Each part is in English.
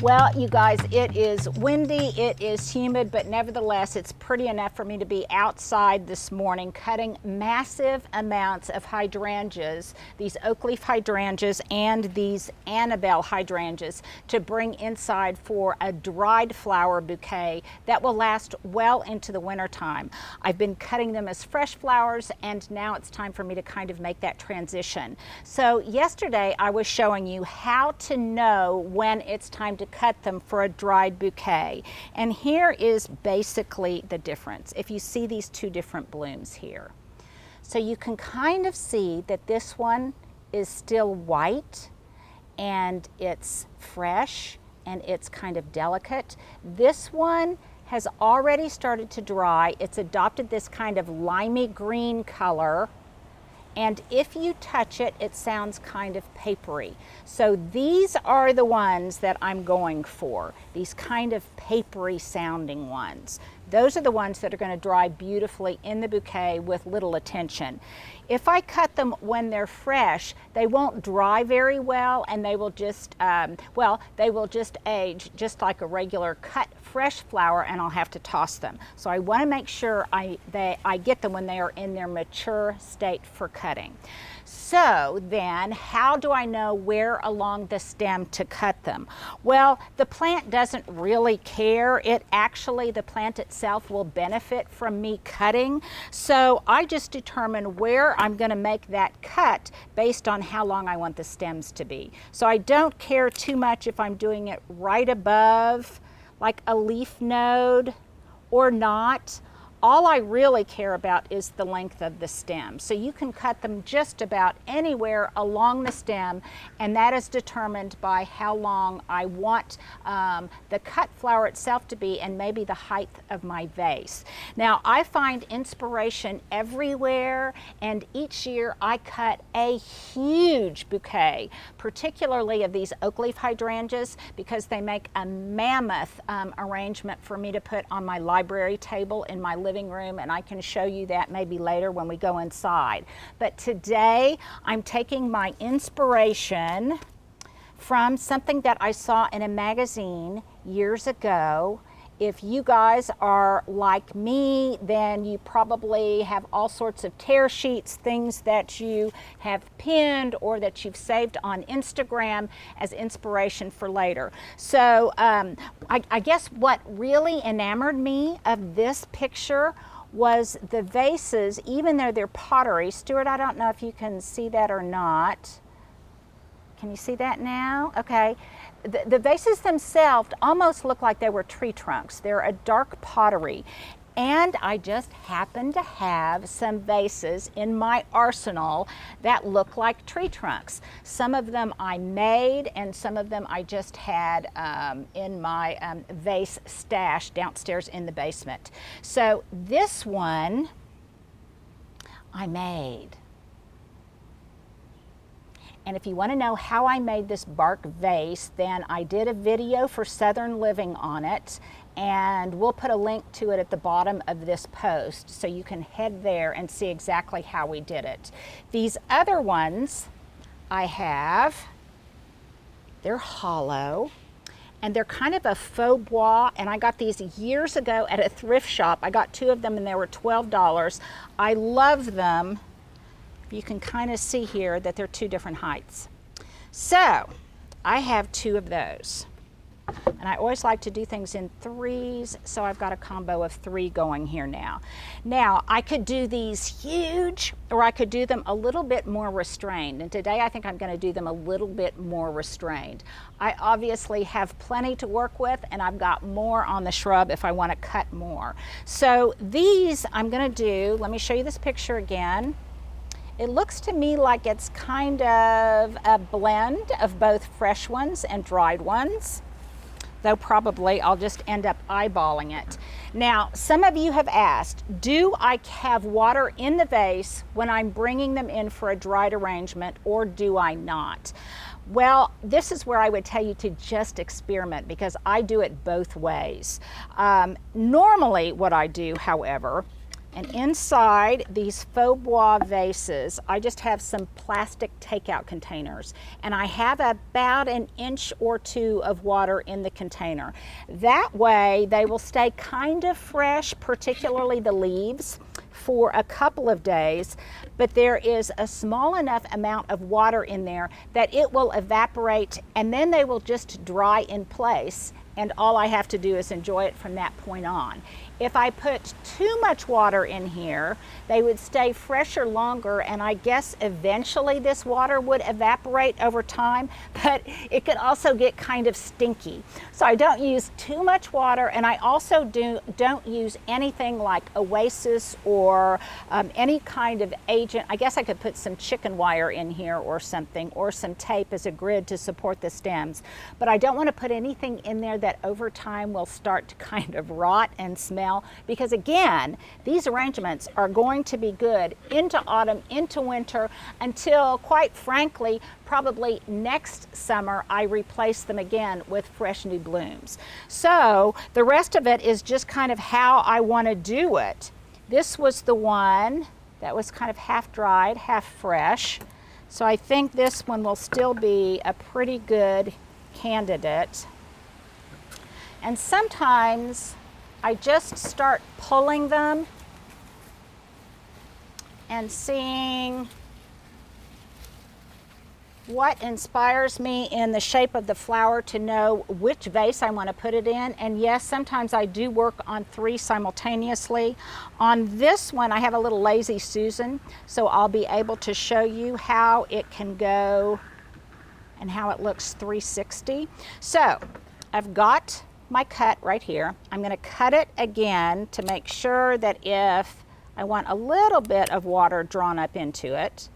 Well, you guys, it is windy, it is humid, but nevertheless, it's pretty enough for me to be outside this morning cutting massive amounts of hydrangeas, these Oakleaf hydrangeas and these Annabelle hydrangeas, to bring inside for a dried flower bouquet that will last well into the winter time. I've been cutting them as fresh flowers, and now it's time for me to kind of make that transition. So yesterday I was showing you how to know when it's time to cut them for a dried bouquet. And here is basically the difference. If you see these two different blooms here. So you can kind of see that this one is still white and it's fresh and it's kind of delicate. This one has already started to dry. It's adopted this kind of limey green color. And if you touch it, it sounds kind of papery. So these are the ones that I'm going for, these kind of papery sounding ones. Those are the ones that are going to dry beautifully in the bouquet with little attention. If I cut them when they're fresh, they won't dry very well, and they will just, they will just age just like a regular cut fresh flower, and I'll have to toss them. So I want to make sure I get them when they are in their mature state for cutting. So then, how do I know where along the stem to cut them? Well, the plant doesn't really care. The plant itself will benefit from me cutting. So I just determine where I'm going to make that cut based on how long I want the stems to be. So I don't care too much if I'm doing it right above like a leaf node or not. All I really care about is the length of the stem. So you can cut them just about anywhere along the stem, and that is determined by how long I want the cut flower itself to be, and maybe the height of my vase. Now, I find inspiration everywhere, and each year I cut a huge bouquet, particularly of these Oakleaf hydrangeas, because they make a mammoth arrangement for me to put on my library table in my living room, and I can show you that maybe later when we go inside. But today I'm taking my inspiration from something that I saw in a magazine years ago. If you guys are like me, then you probably have all sorts of tear sheets, things that you have pinned or that you've saved on Instagram as inspiration for later. So I guess what really enamored me of this picture was the vases, even though they're pottery. Stuart, I don't know if you can see that or not. Can you see that now? Okay. The vases themselves almost look like they were tree trunks. They're a dark pottery. And I just happen to have some vases in my arsenal that look like tree trunks. Some of them I made, and some of them I just had in my vase stash downstairs in the basement. So this one I made. And if you want to know how I made this bark vase, then I did a video for Southern Living on it, and we'll put a link to it at the bottom of this post so you can head there and see exactly how we did it. These other ones I have, they're hollow, and they're kind of a faux bois, and I got these years ago at a thrift shop. I got two of them and they were $12. I love them. You can kind of see here that they're two different heights. So I have two of those. And I always like to do things in threes, so I've got a combo of three going here now. Now, I could do these huge, or I could do them a little bit more restrained. And today I think I'm going to do them a little bit more restrained. I obviously have plenty to work with, and I've got more on the shrub if I want to cut more. So these I'm going to do, let me show you this picture again. It looks to me like it's kind of a blend of both fresh ones and dried ones, though probably I'll just end up eyeballing it. Now, some of you have asked, do I have water in the vase when I'm bringing them in for a dried arrangement, or do I not? Well, this is where I would tell you to just experiment, because I do it both ways. Normally what I do, however, And inside these faux bois vases, I just have some plastic takeout containers. And I have about an inch or two of water in the container. That way they will stay kind of fresh, particularly the leaves, for a couple of days. But there is a small enough amount of water in there that it will evaporate and then they will just dry in place. And all I have to do is enjoy it from that point on. If I put too much water in here, they would stay fresher longer, and I guess eventually this water would evaporate over time, but it could also get kind of stinky. So I don't use too much water, and I also don't use anything like oasis or any kind of agent. I guess I could put some chicken wire in here or something, or some tape as a grid to support the stems, but I don't want to put anything in there that over time will start to kind of rot and smell, because again, these arrangements are going to be good into autumn, into winter, until, quite frankly, probably next summer I replace them again with fresh new blooms. So the rest of it is just kind of how I want to do it. This was the one that was kind of half dried, half fresh. So I think this one will still be a pretty good candidate. And sometimes I just start pulling them and seeing what inspires me in the shape of the flower to know which vase I want to put it in. And yes, sometimes I do work on 3 simultaneously. On this one, I have a little Lazy Susan, so I'll be able to show you how it can go and how it looks 360. So I've got my cut right here. I'm going to cut it again to make sure that if I want a little bit of water drawn up into it,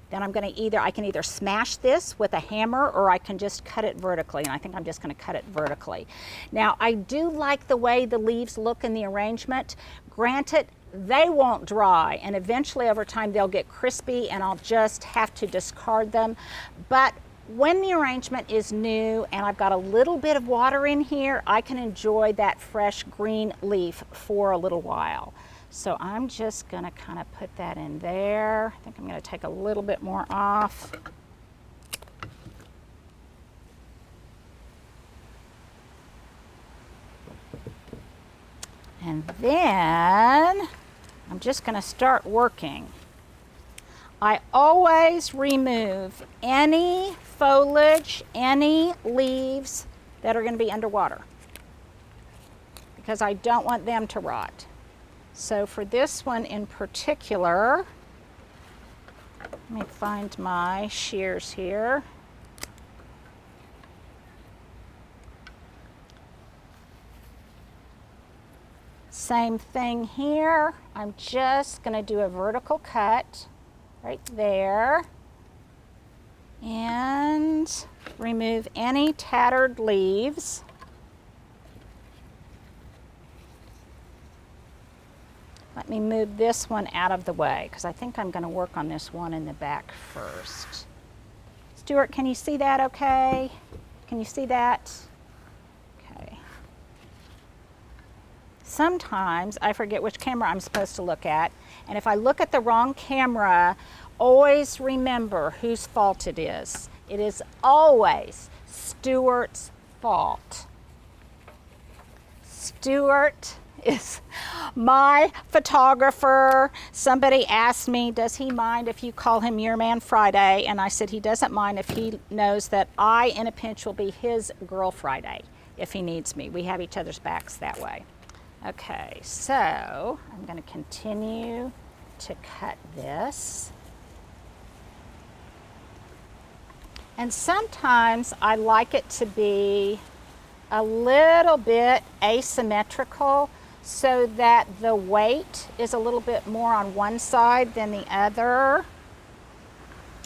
then I'm going to I can either smash this with a hammer or I can just cut it vertically, and I think I'm just going to cut it vertically. Now, I do like the way the leaves look in the arrangement. Granted, they won't dry, and eventually over time they'll get crispy and I'll just have to discard them. But when the arrangement is new and I've got a little bit of water in here, I can enjoy that fresh green leaf for a little while. So I'm just going to kind of put that in there. I think I'm going to take a little bit more off. And then I'm just going to start working. I always remove any foliage, any leaves that are going to be underwater, because I don't want them to rot. So for this one in particular, let me find my shears here. Same thing here. I'm just going to do a vertical cut right there and remove any tattered leaves. Let me move this one out of the way because I think I'm going to work on this one in the back first. Stuart, can you see that okay? Can you see that? Okay. Sometimes I forget which camera I'm supposed to look at, and if I look at the wrong camera, always remember whose fault it is. It is always Stuart's fault. Stuart is my photographer. Somebody asked me, does he mind if you call him Your Man Friday? And I said he doesn't mind if he knows that I, in a pinch, will be his Girl Friday if he needs me. We have each other's backs that way. Okay, so I'm going to continue to cut this. And sometimes I like it to be a little bit asymmetrical so that the weight is a little bit more on one side than the other.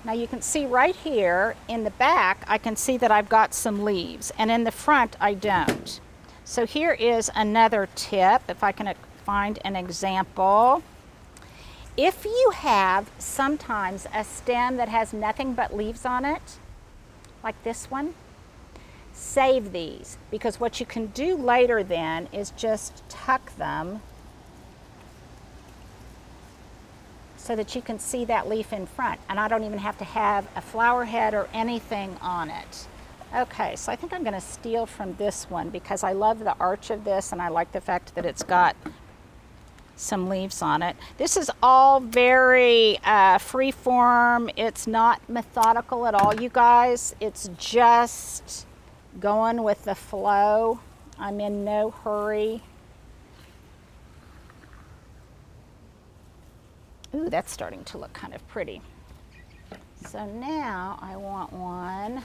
Now you can see right here in the back, I can see that I've got some leaves, and in the front I don't. So here is another tip, if I can find an example. If you have sometimes a stem that has nothing but leaves on it, like this one, save these, because what you can do later then is just tuck them so that you can see that leaf in front, and I don't even have to have a flower head or anything on it. Okay, so I think I'm going to steal from this one because I love the arch of this and I like the fact that it's got some leaves on it. This is all very free form. It's not methodical at all, you guys. It's just going with the flow. I'm in no hurry. Ooh, that's starting to look kind of pretty. So now I want one.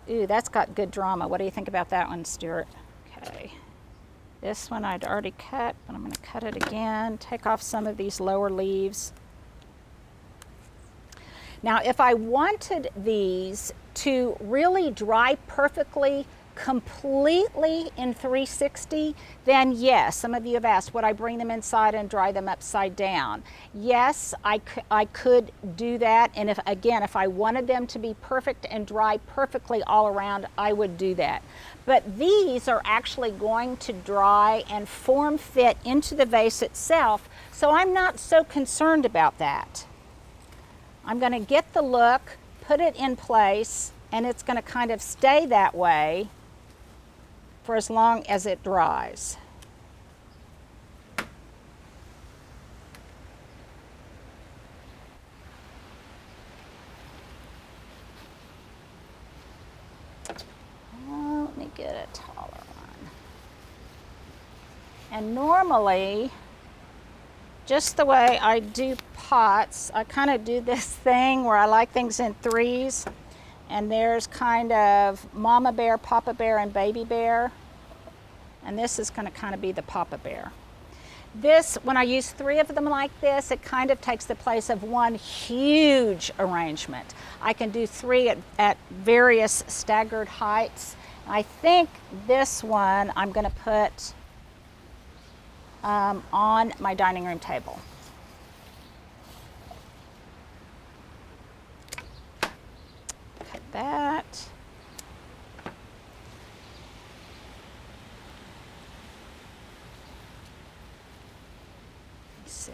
Ooh, that's got good drama. What do you think about that one, Stuart? Okay. This one I'd already cut, but I'm going to cut it again. Take off some of these lower leaves. Now, if I wanted these to really dry perfectly, completely in 360, then yes, some of you have asked, would I bring them inside and dry them upside down? Yes, I could do that. And if I wanted them to be perfect and dry perfectly all around, I would do that. But these are actually going to dry and form fit into the vase itself, so I'm not so concerned about that. I'm going to get the look, put it in place, and it's going to kind of stay that way for as long as it dries. Let me get a taller one. And normally, just the way I do pots, I kind of do this thing where I like things in threes. And there's kind of mama bear, papa bear, and baby bear. And this is going to kind of be the papa bear. This, when I use three of them like this, it kind of takes the place of one huge arrangement. I can do three at various staggered heights. I think this one I'm going to put on my dining room table. Cut that. Let's see.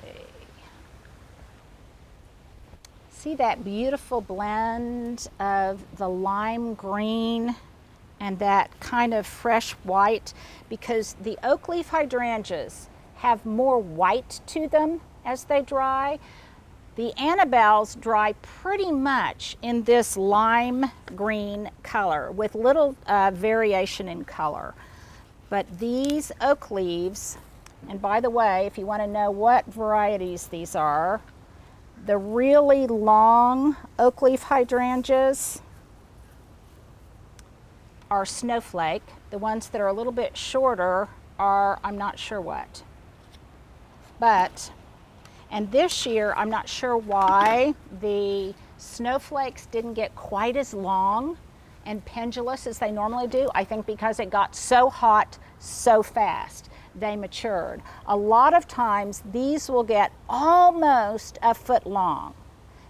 See that beautiful blend of the lime green and that kind of fresh white, because the oak leaf hydrangeas have more white to them as they dry. The Annabelles dry pretty much in this lime green color with little variation in color. But these oak leaves, and by the way, if you want to know what varieties these are, the really long oak leaf hydrangeas are snowflake. The ones that are a little bit shorter are, I'm not sure what. But, and this year, I'm not sure why the snowflakes didn't get quite as long and pendulous as they normally do. I think because it got so hot so fast, they matured. A lot of times, these will get almost a foot long.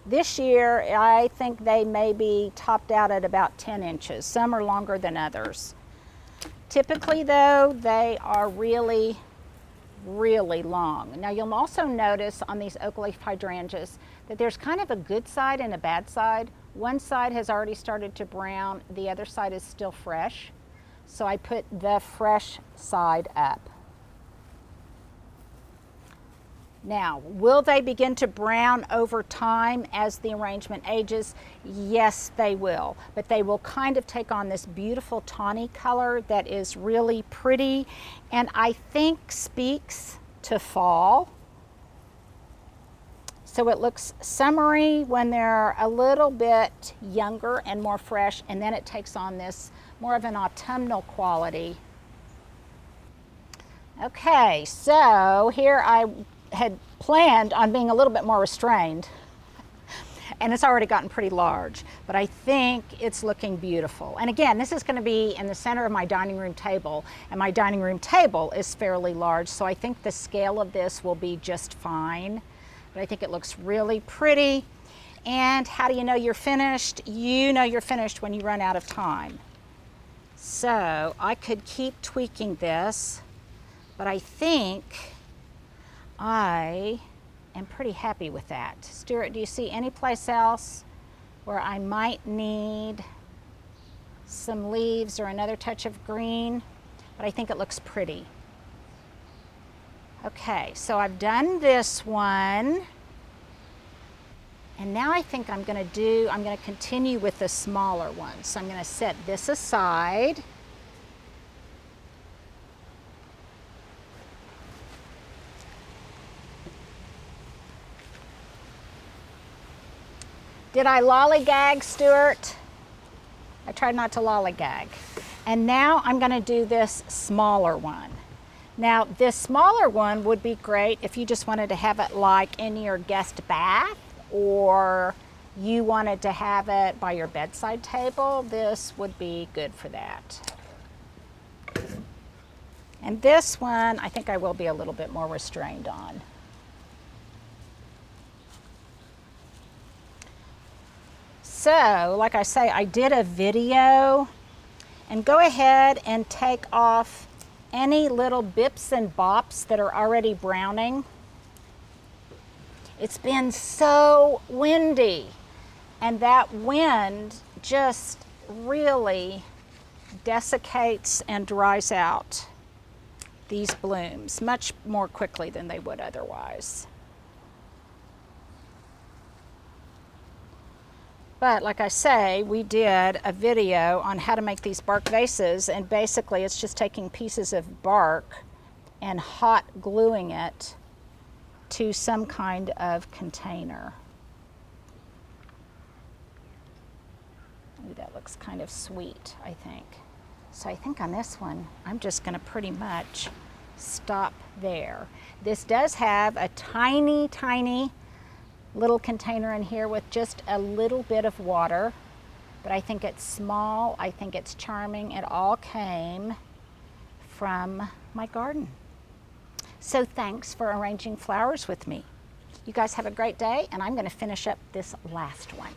This year, I think they may be topped out at about 10 inches. Some are longer than others. Typically, though, they are really long. Now, you'll also notice on these oak leaf hydrangeas that there's kind of a good side and a bad side. One side has already started to brown, the other side is still fresh. So I put the fresh side up. Now, will they begin to brown over time as the arrangement ages? Yes, they will. But they will kind of take on this beautiful tawny color that is really pretty and I think speaks to fall. So it looks summery when they're a little bit younger and more fresh, and then it takes on this more of an autumnal quality. Okay, so here I had planned on being a little bit more restrained, and it's already gotten pretty large, but I think it's looking beautiful. And again, this is going to be in the center of my dining room table, and my dining room table is fairly large, so I think the scale of this will be just fine. But I think it looks really pretty. And how do you know you're finished? You know you're finished when you run out of time. So I could keep tweaking this, but I think I am pretty happy with that. Stuart, do you see any place else where I might need some leaves or another touch of green? But I think it looks pretty. Okay, so I've done this one. And now I think I'm going to continue with the smaller one. So I'm going to set this aside. Did I lollygag, Stuart? I tried not to lollygag. And now I'm going to do this smaller one. Now this smaller one would be great if you just wanted to have it like in your guest bath, or you wanted to have it by your bedside table. This would be good for that. And this one, I think I will be a little bit more restrained on. So, like I say, I did a video, and go ahead and take off any little bips and bops that are already browning. It's been so windy, and that wind just really desiccates and dries out these blooms much more quickly than they would otherwise. But like I say, we did a video on how to make these bark vases, and basically it's just taking pieces of bark and hot gluing it to some kind of container. Ooh, that looks kind of sweet, I think. So I think on this one, I'm just going to pretty much stop there. This does have a tiny, tiny little container in here with just a little bit of water, but I think it's small. I think it's charming. It all came from my garden. So thanks for arranging flowers with me. You guys have a great day, and I'm going to finish up this last one.